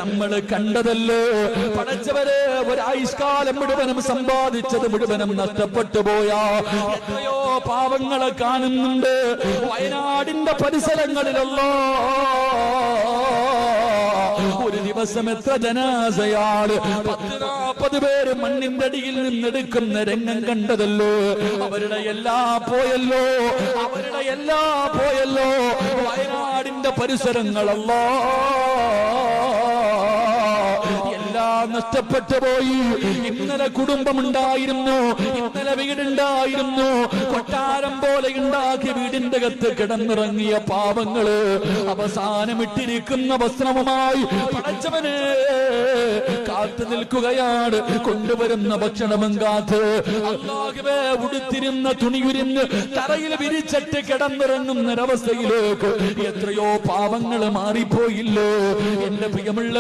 നമ്മൾ കണ്ടതല്ലോ. പടച്ചവരെ, ഒരായുഷ്കാലം മുഴുവനും സമ്പാദിച്ചത് മുഴുവനും നഷ്ടപ്പെട്ടു പോയാ എത്രയോ പാവങ്ങളെ കാണുന്നുണ്ട് വയനാടിന്റെ പരിസരങ്ങളിലല്ലോ. ഒരു ദിവസം എത്ര ജനാസയാണ്, 10-40 പേര് മണ്ണിന്റെ അടിയിൽ നിന്നെടുക്കുന്ന രംഗം കണ്ടതല്ലോ. അവരുടെ എല്ലാം പോയല്ലോ, അവരുടെ എല്ലാം പോയല്ലോ. വയനാടിന്റെ പരിസരങ്ങളല്ലോ നഷ്ടപ്പെട്ടു പോയി. ഇന്നലെ കുടുംബമുണ്ടായിരുന്നു, ഇന്നലെ വീടുണ്ടായിരുന്നു, കൊട്ടാരം പോലെ ഉണ്ടാക്കി വീടിന്റെ അകത്ത് കിടന്നിറങ്ങിയ പാവങ്ങള് അവസാനമിട്ടിരിക്കുന്ന വസ്ത്രവുമായി പടച്ചവനെ കാത്തു നിൽക്കുകയാണ്. കൊണ്ടുവരുന്ന ഭക്ഷണവും കാത്ത് അല്ലാഹുവേ ഉടുത്തിരുന്ന തുണിയുരിഞ്ഞ് തറയിൽ വിരിച്ചിട്ട് കിടന്നിറങ്ങുന്നൊരവസ്ഥയിലേക്ക് എത്രയോ പാവങ്ങൾ മാറിപ്പോയില്ലോ. എന്റെ പ്രിയമുള്ള